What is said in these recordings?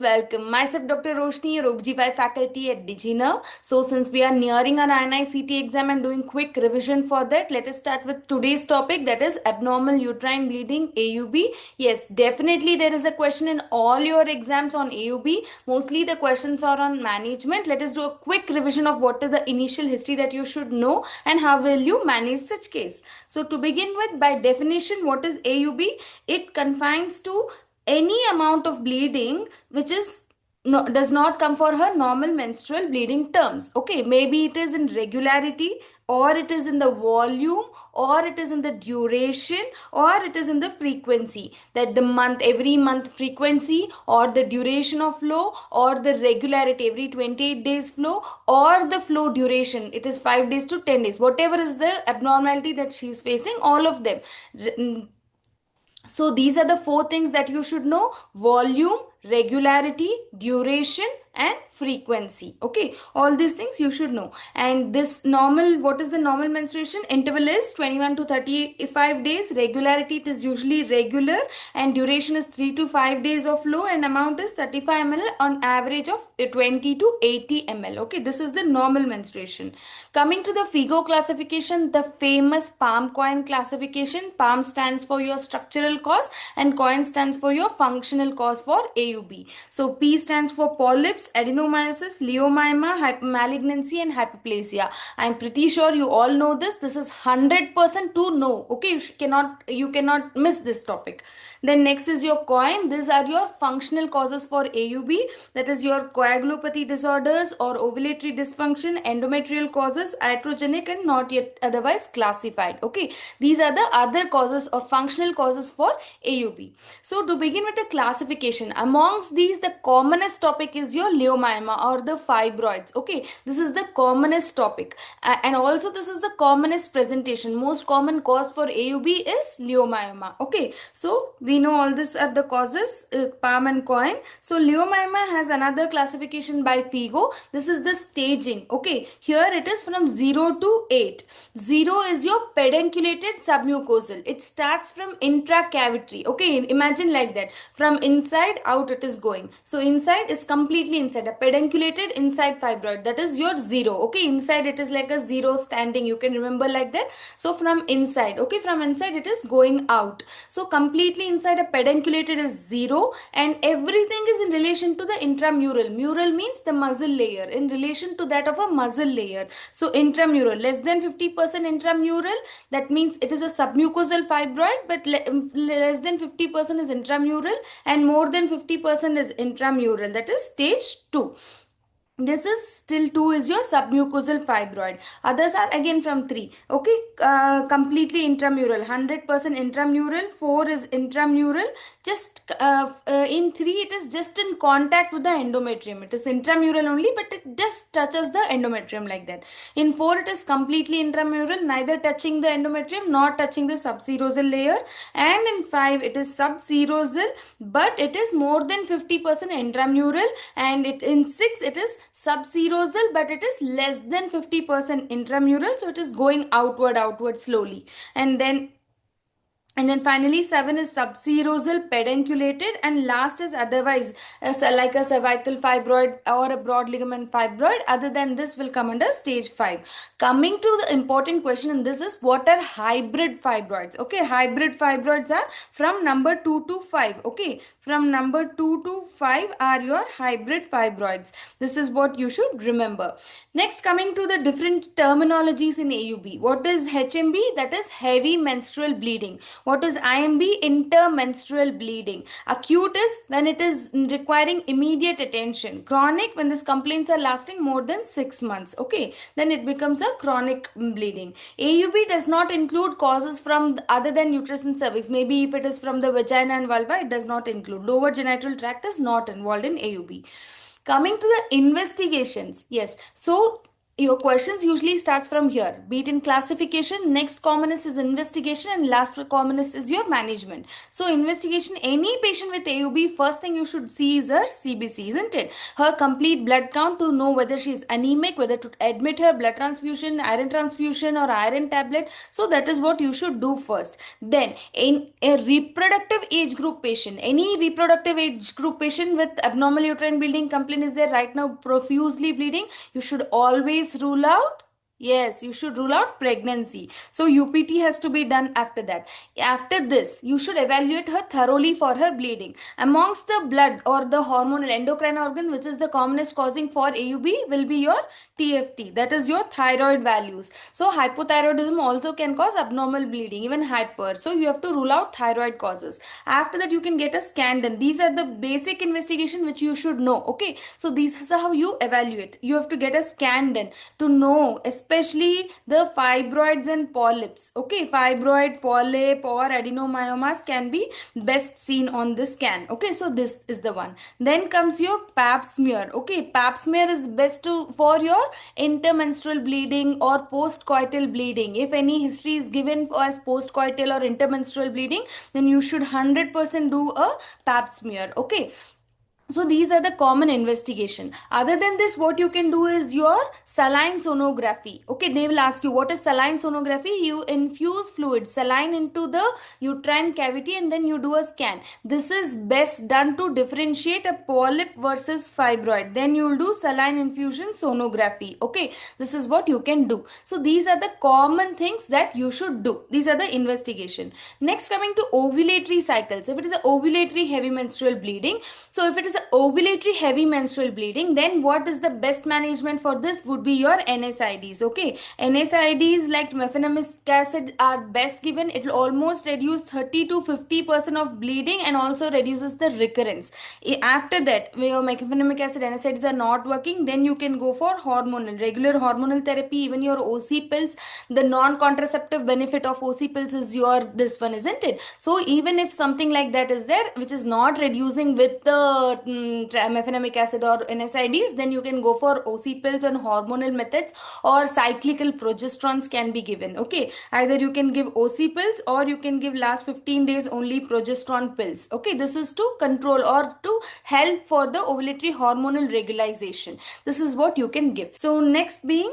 welcome. Myself, Dr. Roshini, your OBGYN faculty at DigiNerve. So, since we are nearing our INI-CET exam and doing quick revision for that, let us start with today's topic, that is Abnormal Uterine Bleeding, AUB. Yes, definitely there is a question in all your exams on AUB. Mostly the questions are on management. Let us do a quick revision of what is the initial history that you should know and how will you manage such case. So, to begin with, by definition, what is AUB? It confines to any amount of bleeding which is does not come for her normal menstrual bleeding terms. Okay, maybe it is in regularity, or it is in the volume, or it is in the duration, or it is in the frequency, that the month, every month frequency, or the duration of flow, or the regularity, every 28 days flow, or the flow duration, it is 5 days to 10 days, whatever is the abnormality that she is facing, all of them. So these are the four things that you should know: volume, regularity, duration, and frequency. Okay, all these things you should know. And this normal, what is the normal menstruation interval is 21 to 35 days. Regularity, it is usually regular, and duration is 3 to 5 days of flow, and amount is 35 ml on average of 20 to 80 ml. Okay, this is the normal menstruation. Coming to the FIGO classification, the famous PALM COEIN classification. PALM stands for your structural cause and COEIN stands for your functional cause for AUB. So P stands for polyps, adenomyosis, leiomyoma, hypermalignancy, and hyperplasia. I'm pretty sure you all know this. This is 100% to know. Okay, you cannot miss this topic. Then next is your COEIN. These are your functional causes for AUB. That is your coagulopathy disorders or ovulatory dysfunction, endometrial causes, iatrogenic, and not yet otherwise classified. Okay, these are the other causes or functional causes for AUB. So to begin with the classification, amongst these the commonest topic is your leiomyoma or the fibroids. Okay, this is the commonest topic, and also this is the commonest presentation. Most common cause for AUB is leiomyoma. Okay, so we know all this are the causes, PALM and COEIN. So leiomyoma has another classification by FIGO. This is the staging. Okay, here it is from 0 to 8. 0 is your pedunculated submucosal. It starts from intracavitary. Okay, imagine like that, from inside out it is going. So inside is completely inside, a pedunculated inside fibroid, that is your 0. Okay, inside it is like a 0 standing, you can remember like that. So from inside, okay, from inside it is going out. So completely inside a pedunculated is 0, and everything is in relation to the intramural. Mural means the muscle layer, in relation to that of a muscle layer. So intramural, less than 50% intramural, that means it is a submucosal fibroid, but less than 50% is intramural, and more than 50% is intramural, that is stage 2. This is still 2 is your submucosal fibroid. Others are again from 3. Okay, completely intramural, 100% intramural. 4 is intramural. Just in 3 it is just in contact with the endometrium. It is intramural only, but it just touches the endometrium like that. In 4 it is completely intramural, neither touching the endometrium nor touching the subserosal layer. And in 5 it is subserosal, but it is more than 50% intramural. And in 6 it is subserosal, but it is less than 50% intramural, so it is going outward slowly. And then finally 7 is subserosal pedunculated, and last is otherwise like a cervical fibroid or a broad ligament fibroid. Other than this will come under stage 5. Coming to the important question in this is, what are hybrid fibroids? Okay, hybrid fibroids are from number 2 to 5. Okay, from number 2 to 5 are your hybrid fibroids. This is what you should remember. Next, coming to the different terminologies in AUB. What is HMB? That is heavy menstrual bleeding. What is IMB? Intermenstrual bleeding. Acute is when it is requiring immediate attention. Chronic, when these complaints are lasting more than 6 months. Okay, then it becomes a chronic bleeding. AUB does not include causes from other than uterus and cervix. Maybe if it is from the vagina and vulva, it does not include. Lower genital tract is not involved in AUB. Coming to the investigations. Yes, so your questions usually starts from here. Be it in classification, next commonest is investigation, and last commonest is your management. So investigation, any patient with AUB, first thing you should see is her CBC, isn't it? Her complete blood count to know whether she is anemic, whether to admit her blood transfusion, or iron tablet. So that is what you should do first. Then in a reproductive age group patient, any reproductive age group patient with abnormal uterine bleeding complaint is there right now profusely bleeding, you should always rule out. Yes, you should rule out pregnancy. So UPT has to be done after that. After this, you should evaluate her thoroughly for her bleeding. Amongst the blood or the hormonal endocrine organ, which is the commonest causing for AUB, will be your TFT. That is your thyroid values. So hypothyroidism also can cause abnormal bleeding, even hyper. So you have to rule out thyroid causes. After that, you can get a scan done. These are the basic investigation which you should know. Okay, so this is how you evaluate. You have to get a scan done to know, especially the fibroids and polyps. Okay, fibroid, polyp, or adenomyomas can be best seen on the scan. Okay, so this is the one. Then comes your pap smear. Okay, pap smear is best for your intermenstrual bleeding or postcoital bleeding. If any history is given as postcoital or intermenstrual bleeding, then you should 100% do a pap smear. Okay, so these are the common investigation. Other than this, what you can do is your saline sonography. Okay, they will ask you what is saline sonography. You infuse fluid saline into the uterine cavity and then you do a scan. This is best done to differentiate a polyp versus fibroid. Then you will do saline infusion sonography. Okay, this is what you can do. So these are the common things that you should do. These are the investigation. Next, coming to ovulatory cycles. If it is a ovulatory heavy menstrual bleeding, so if it is ovulatory heavy menstrual bleeding, then what is the best management for this would be your NSAIDs. Okay, NSAIDs like mefenamic acid are best given. It will almost reduce 30 to 50% of bleeding and also reduces the recurrence. After that, where mefenamic acid NSAIDs are not working, then you can go for hormonal, regular hormonal therapy, even your OC pills. The non-contraceptive benefit of OC pills is your this one, isn't it? So even if something like that is there which is not reducing with the mefenamic acid or NSAIDs, then you can go for OC pills and hormonal methods, or cyclical progesterones can be given. Okay, either you can give OC pills or you can give last 15 days only progesterone pills. Okay, this is to control or to help for the ovulatory hormonal regularization. This is what you can give. So next being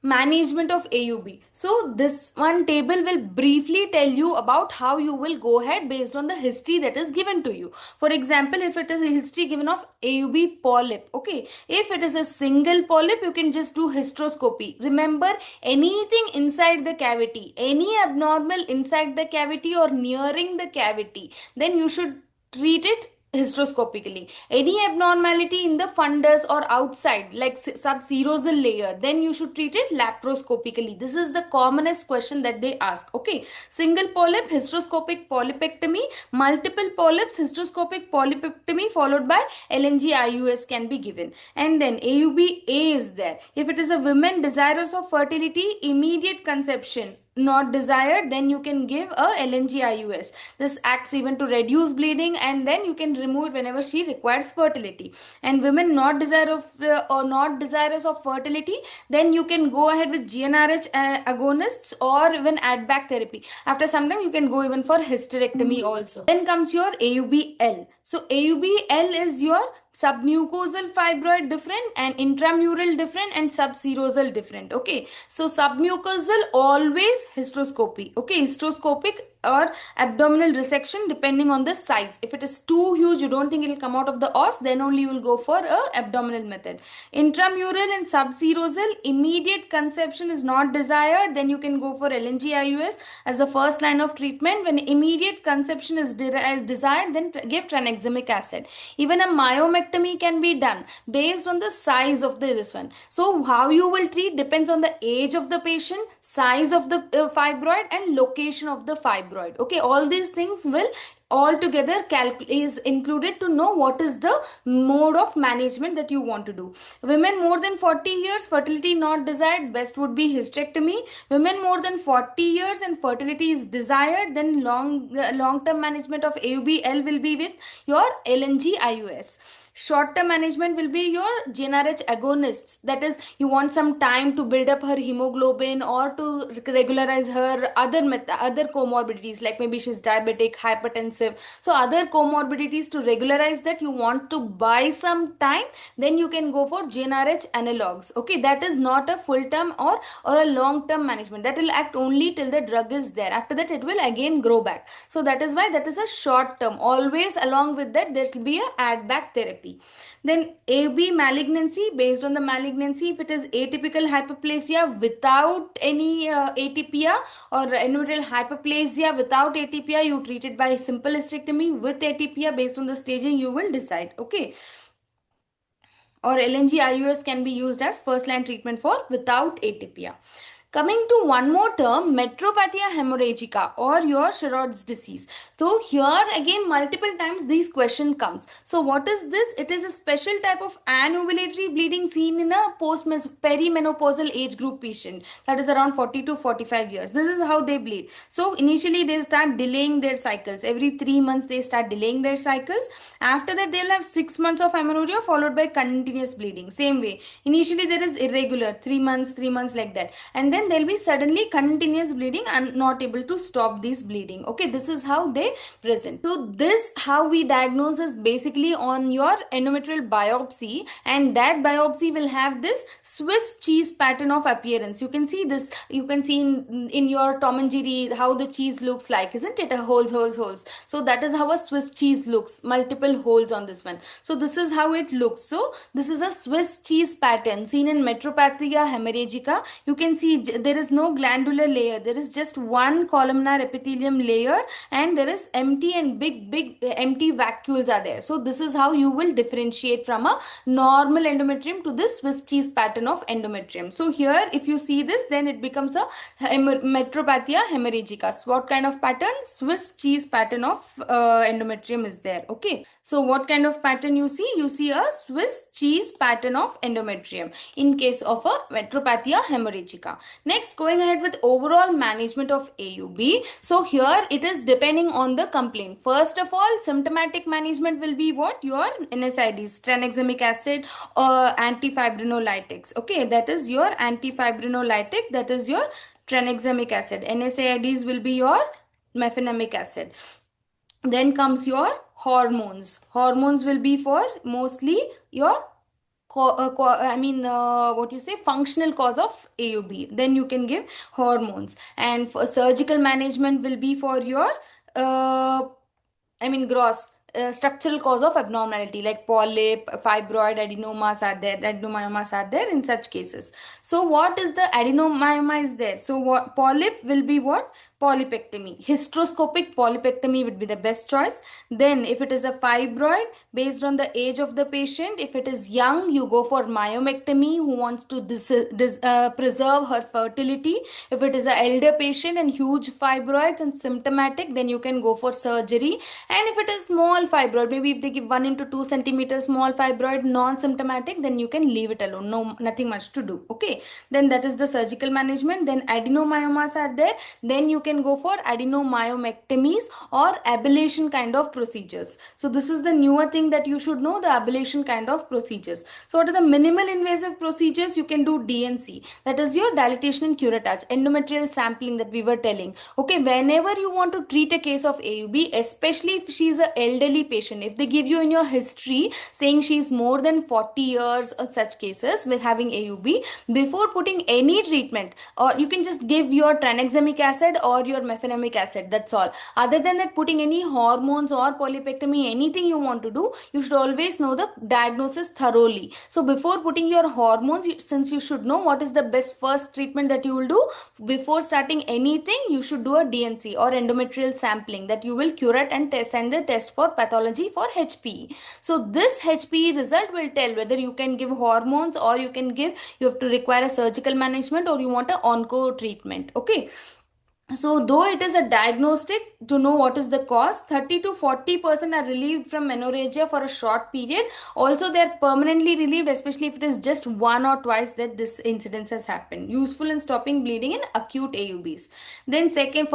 management of AUB. So this one table will briefly tell you about how you will go ahead based on the history that is given to you. For example, if it is a history given of AUB polyp, okay, if it is a single polyp, you can just do hysteroscopy. Remember, anything inside the cavity, any abnormal inside the cavity or nearing the cavity, then you should treat it hysteroscopically. Any abnormality in the fundus or outside like subserosal layer, then you should treat it laparoscopically. This is the commonest question that they ask. Okay, single polyp, hysteroscopic polypectomy. Multiple polyps, hysteroscopic polypectomy followed by LNG-IUS can be given. And then AUB-A is there. If it is a woman desirous of fertility, immediate conception not desired, then you can give a LNG-IUS. This acts even to reduce bleeding and then you can remove it whenever she requires fertility. And women not desirous of fertility, then you can go ahead with GnRH agonists or even add back therapy. After some time you can go even for hysterectomy also. Then comes your AUB-L. So AUB-L is your submucosal fibroid different and intramural different and subserosal different. Okay, so submucosal always hysteroscopy. Okay, hysteroscopic or abdominal resection depending on the size. If it is too huge, you don't think it will come out of the os, then only you will go for a abdominal method. Intramural and subserosal, immediate conception is not desired, then you can go for LNG-IUS as the first line of treatment. When immediate conception is desired, then give tranexamic acid. Even a myomectomy can be done based on the size of this one. So how you will treat depends on the age of the patient, size of the fibroid and location of the fibroid. Okay, all these things will altogether is included to know what is the mode of management that you want to do. Women more than 40 years, fertility not desired, best would be hysterectomy. Women more than 40 years and fertility is desired, then long term management of AUBL will be with your LNG-IUS. Short term management will be your GnRH agonists, that is you want some time to build up her hemoglobin or to regularize her other comorbidities, like maybe she's diabetic, hypertensive, so other comorbidities, to regularize that you want to buy some time, then you can go for GnRH analogs. Okay, that is not a full term or a long term management, that will act only till the drug is there. After that it will again grow back, so that is why that is a short term. Always along with that there will be a add back therapy. Then AB malignancy, based on the malignancy, if it is atypical hyperplasia without any atypia, or endometrial hyperplasia without atypia, you treat it by simple hysterectomy. With atypia, based on the staging you will decide. Okay, or LNG-IUS can be used as first line treatment for without atypia. Coming to one more term, metropathia hemorrhagica, or your Sherrod's disease. So here again multiple times these question comes. So what is this? It is a special type of anovulatory bleeding seen in a perimenopausal age group patient, that is around 40 to 45 years. This is how they bleed. So initially they start delaying their cycles. Every 3 months they start delaying their cycles. After that they will have 6 months of amenorrhea followed by continuous bleeding. Same way. Initially there is irregular, 3 months like that. And then they'll be suddenly continuous bleeding and not able to stop this bleeding. Okay, this is how they present. So this how we diagnose is basically on your endometrial biopsy, and that biopsy will have this Swiss cheese pattern of appearance. You can see this, you can see in your Tom and Jerry how the cheese looks like, isn't it? A holes. So that is how a Swiss cheese looks, multiple holes on this one. So this is how it looks. So this is a Swiss cheese pattern seen in metropathia hemorrhagica. You can see there is no glandular layer, there is just one columnar epithelium layer, and there is empty and big empty vacuoles are there. So this is how you will differentiate from a normal endometrium to this Swiss cheese pattern of endometrium. So here if you see this, then it becomes a metropathia hemorrhagica. So what kind of pattern? Swiss cheese pattern of endometrium is there. Okay, so what kind of pattern you see? You see a Swiss cheese pattern of endometrium in case of a metropathia hemorrhagica. Next, going ahead with overall management of AUB. So here it is depending on the complaint. First of all, symptomatic management will be what? Your NSAIDs, tranexamic acid or antifibrinolytics. Okay, that is your antifibrinolytic, that is your tranexamic acid. NSAIDs will be your mefenamic acid. Then comes your hormones. Hormones will be for mostly your functional cause of AUB. Then you can give hormones. And for surgical management will be for your gross structural cause of abnormality, like polyp, fibroid, adenomyomas are there in such cases. So what is the adenomyoma is there? So what polyp will be what? Polypectomy. Hysteroscopic polypectomy would be the best choice. Then if it is a fibroid, based on the age of the patient, if it is young, you go for myomectomy, who wants to preserve her fertility. If it is an elder patient and huge fibroids and symptomatic, then you can go for surgery. And if it is small fibroid, maybe if they give 1 into 2 centimeters small fibroid, non-symptomatic, then you can leave it alone. No, nothing much to do. Okay, then that is the surgical management. Then adenomyomas are there. Then you can go for adenomyomectomies or ablation kind of procedures. So this is the newer thing that you should know, the ablation kind of procedures. So what are the minimal invasive procedures? You can do DNC, that is your dilatation and curettage, endometrial sampling that we were telling. Okay, whenever you want to treat a case of AUB, especially if she is an elderly patient, if they give you in your history saying she is more than 40 years or such cases with having AUB, before putting any treatment, or you can just give your tranexamic acid or your mefenamic acid, that's all. Other than that, putting any hormones or polypectomy, anything you want to do, you should always know the diagnosis thoroughly. So before putting your hormones, since you should know what is the best first treatment that you will do, before starting anything, you should do a DNC or endometrial sampling, that you will curate and send the test for pathology for HPE. So this HPE result will tell whether you can give hormones or you have to require a surgical management or you want a onco treatment. Okay. So though it is a diagnostic to know what is the cause, 30 to 40% are relieved from menorrhagia for a short period. Also they are permanently relieved, especially if it is just one or twice that this incidence has happened. Useful in stopping bleeding in acute AUBs. Then second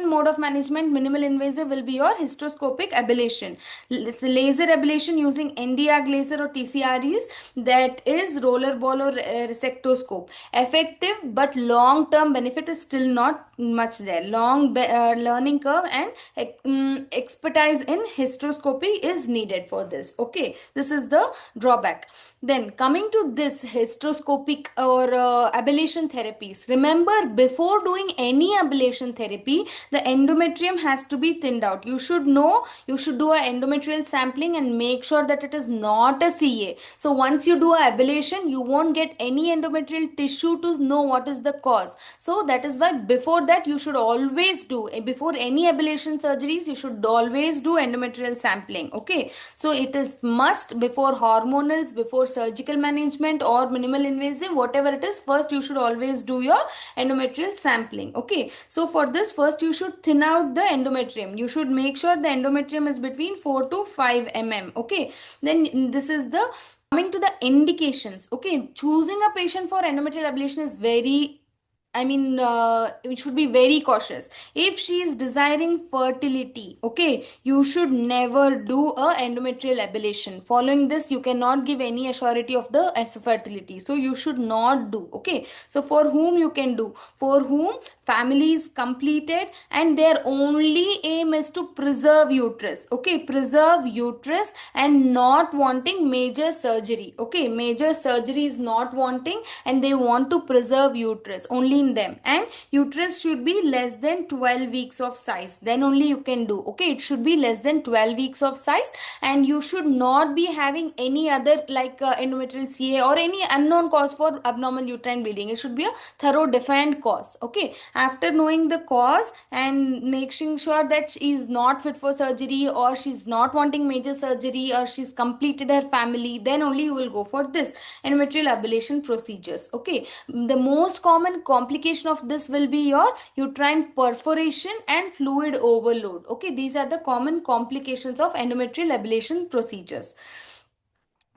mode of management, minimal invasive, will be your hysteroscopic ablation. Laser ablation using Nd:YAG laser or TCREs, that is roller ball or resectoscope. Effective, but long term benefit is still not much there. Learning curve and expertise in hysteroscopy is needed for this. Okay, this is the drawback. Then coming to this hysteroscopic or ablation therapies, remember, before doing any ablation therapy, the endometrium has to be thinned out. You should know, you should do a endometrial sampling and make sure that it is not a CA. So once you do a ablation, you won't get any endometrial tissue to know what is the cause. So that is why before that you should always do, before any ablation surgeries, you should always do endometrial sampling. Okay, so it is must before hormonals, before surgical management or minimal invasive, whatever it is, first you should always do your endometrial sampling. Okay, so for this, first you should thin out the endometrium. You should make sure the endometrium is between 4 to 5 mm. Okay, then this is the coming to the indications. Okay, choosing a patient for endometrial ablation is very, we should be very cautious. If she is desiring fertility, okay, you should never do a endometrial ablation. Following this, you cannot give any assurity of the fertility. So you should not do. Okay. So for whom you can do? For whom family is completed and their only aim is to preserve uterus. Okay, preserve uterus and not wanting major surgery. Okay, major surgery is not wanting and they want to preserve uterus only in them, and uterus should be less than 12 weeks of size, then only you can do. Okay, it should be less than 12 weeks of size, and you should not be having any other like endometrial CA or any unknown cause for abnormal uterine bleeding. It should be a thorough defined cause. Okay, after knowing the cause and making sure that she is not fit for surgery or she's not wanting major surgery or she's completed her family, then only you will go for this endometrial ablation procedures. Okay, the most common complication of this will be your uterine perforation and fluid overload. Okay, these are the common complications of endometrial ablation procedures.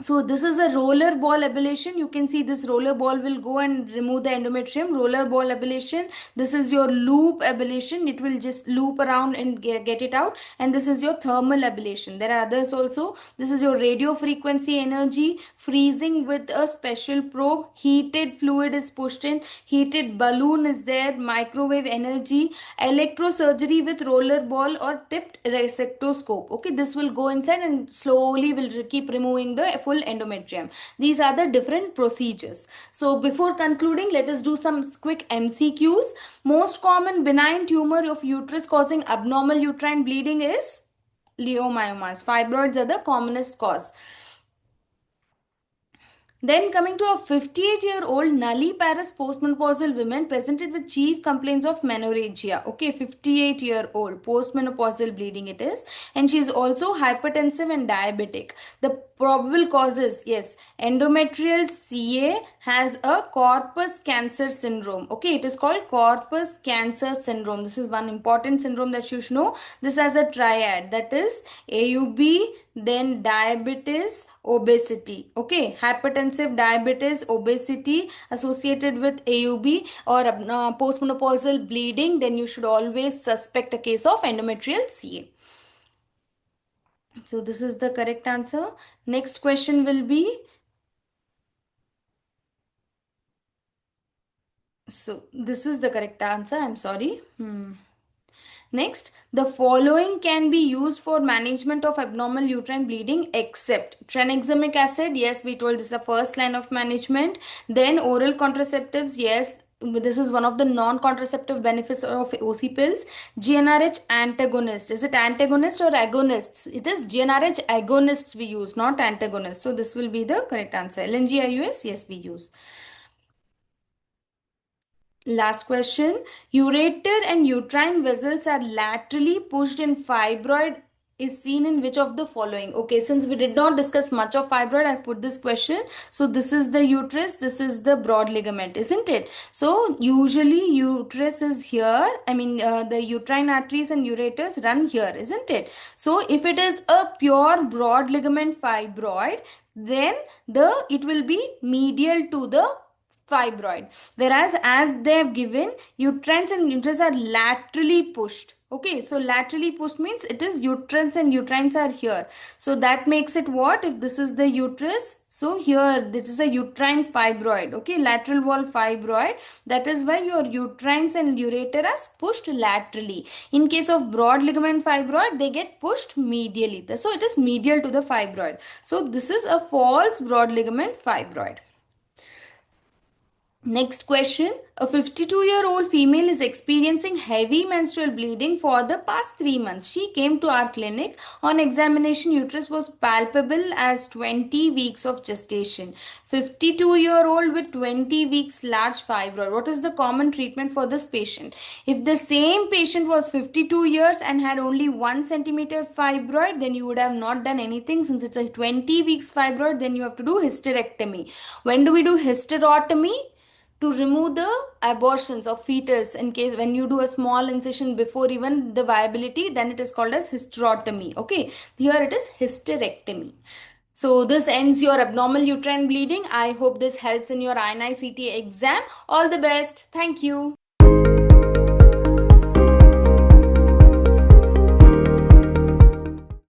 So this is a roller ball ablation. You can see this roller ball will go and remove the endometrium. Roller ball ablation. This is your loop ablation. It will just loop around and get it out. And this is your thermal ablation. There are others also. This is your radio frequency energy freezing with a special probe. Heated fluid is pushed in. Heated balloon is there. Microwave energy. Electrosurgery with roller ball or tipped resectoscope. Okay, this will go inside and slowly will keep removing the full endometrium. These are the different procedures. So before concluding, let us do some quick MCQs. Most common benign tumor of uterus causing abnormal uterine bleeding is Leiomyomas. Fibroids are the commonest cause. Then coming to a 58-year-old nulliparous postmenopausal woman presented with chief complaints of menorrhagia. Okay, 58-year-old postmenopausal bleeding it is. And she is also hypertensive and diabetic. The probable causes, yes, endometrial CA has a corpus cancer syndrome. Okay, it is called corpus cancer syndrome. This is one important syndrome that you should know. This has a triad, that is AUB, then diabetes, obesity. Okay, hypertensive, diabetes, obesity associated with AUB or postmenopausal bleeding, then you should always suspect a case of endometrial CA. So this is the correct answer. Next question will be, so this is the correct answer. I'm sorry. Next, the following can be used for management of abnormal uterine bleeding except tranexamic acid. Yes, we told this is the first line of management. Then oral contraceptives. Yes, this is one of the non-contraceptive benefits of OC pills. GnRH antagonist. Is it antagonist or agonists? It is GnRH agonists we use, not antagonists. So this will be the correct answer. LNG-IUS, yes, we use. Last question. Ureter and uterine vessels are laterally pushed in fibroid is seen in which of the following? Okay, since we did not discuss much of fibroid, I've put this question. So this is the uterus, this is the broad ligament, isn't it? So usually uterus is here. I mean, the uterine arteries and ureters run here, isn't it? So if it is a pure broad ligament fibroid, then it will be medial to the fibroid, whereas as they have given, uterines and uterus are laterally pushed. Okay, so laterally pushed means it is uterines and uterines are here, so that makes it what? If this is the uterus, so here this is a uterine fibroid. Okay, lateral wall fibroid, that is why your uterines and ureter are pushed laterally. In case of broad ligament fibroid, they get pushed medially, so it is medial to the fibroid. So this is a false broad ligament fibroid. Next question. A 52-year-old female is experiencing heavy menstrual bleeding for the past 3 months. She came to our clinic. On examination, uterus was palpable as 20 weeks of gestation. 52-year-old with 20 weeks large fibroid. What is the common treatment for this patient? If the same patient was 52 years and had only 1 centimeter fibroid, then you would have not done anything. Since it's a 20 weeks fibroid, then you have to do hysterectomy. When do we do hysterotomy? To remove the abortions of fetus. In case when you do a small incision before even the viability, then it is called as hysterotomy. Okay, here it is hysterectomy. So this ends your abnormal uterine bleeding. I hope this helps in your INI-CET exam. All the best. Thank you.